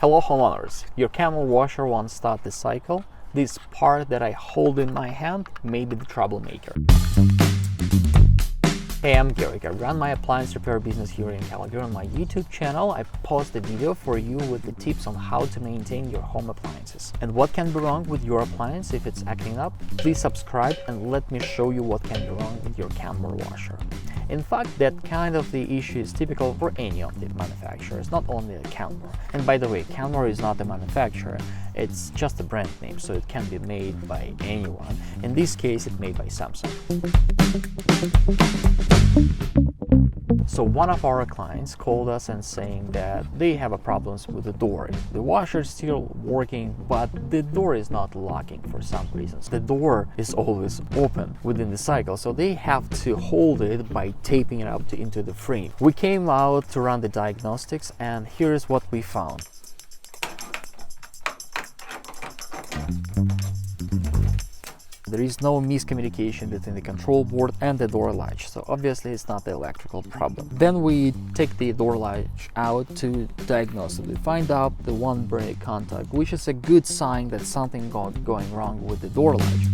Hello homeowners, your Kenmore washer won't start the cycle. This part that I hold in my hand may be the troublemaker. Hey, I'm Garrick. I run my appliance repair business here in Calgary. On my YouTube channel, I post a video for you with the tips on how to maintain your home appliances. And what can be wrong with your appliance if it's acting up? Please subscribe and let me show you what can be wrong with your Kenmore washer. In fact, that kind of the issue is typical for any of the manufacturers, not only Kenmore. And by the way, Kenmore is not a manufacturer, it's just a brand name, so it can be made by anyone. In this case, it's made by Samsung. So one of our clients called us and saying that they have a problems with the door. The washer is still working, but the door is not locking for some reasons. The door is always open within the cycle, so they have to hold it by taping it up into the frame. We came out to run the diagnostics, and here's what we found. There is no miscommunication between the control board and the door latch, so obviously it's not the electrical problem. Then we take the door latch out to diagnose it. We find out the one break contact, which is a good sign that something going wrong with the door latch.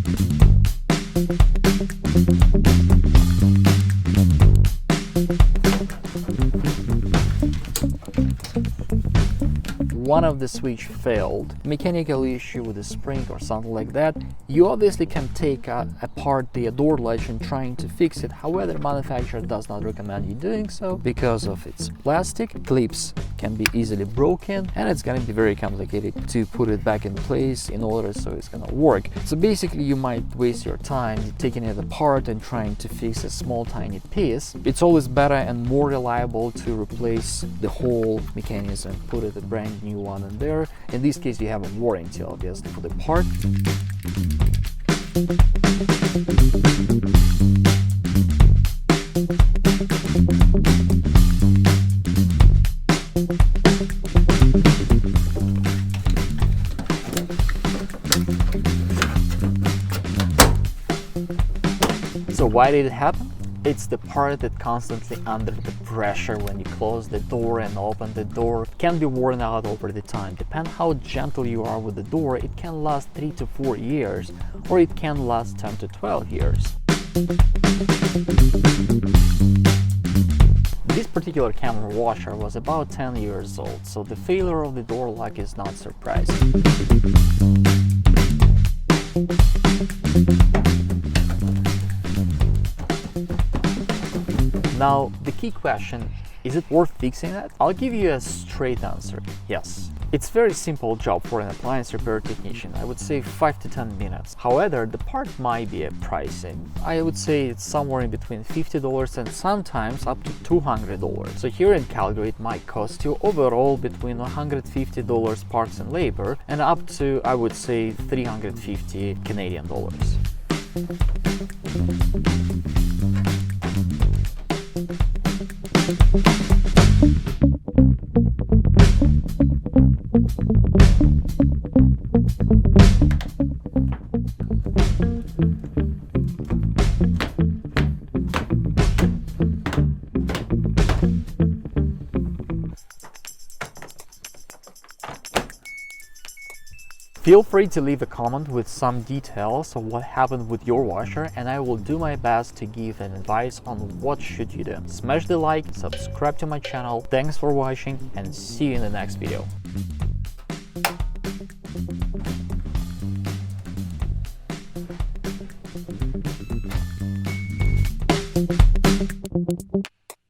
One of the switch failed, mechanical issue with the spring or something like that. You obviously can take apart the door latch and trying to fix it. However, the manufacturer does not recommend you doing so because of its plastic. Clips can be easily broken and it's going to be very complicated to put it back in place in order so it's going to work. So basically you might waste your time taking it apart and trying to fix a small tiny piece. It's always better and more reliable to replace the whole mechanism, put it a brand new one in there. In this case you have a warranty obviously for the part. So why did it happen? It's the part that constantly under the pressure when you close the door and open the door. It can be worn out over the time. Depending how gentle you are with the door, it can last 3 to 4 years, or it can last 10 to 12 years. This particular Kenmore washer was about 10 years old, so the failure of the door lock is not surprising. Now, the key question, is it worth fixing it? I'll give you a straight answer, yes. It's a very simple job for an appliance repair technician. I would say 5 to 10 minutes. However, the part might be pricey. I would say it's somewhere in between $50 and sometimes up to $200. So here in Calgary, it might cost you overall between $150 parts and labor and up to, I would say, 350 Canadian dollars. Feel free to leave a comment with some details of what happened with your washer, and I will do my best to give an advice on what should you do. Smash the like, subscribe to my channel. Thanks for watching and see you in the next video.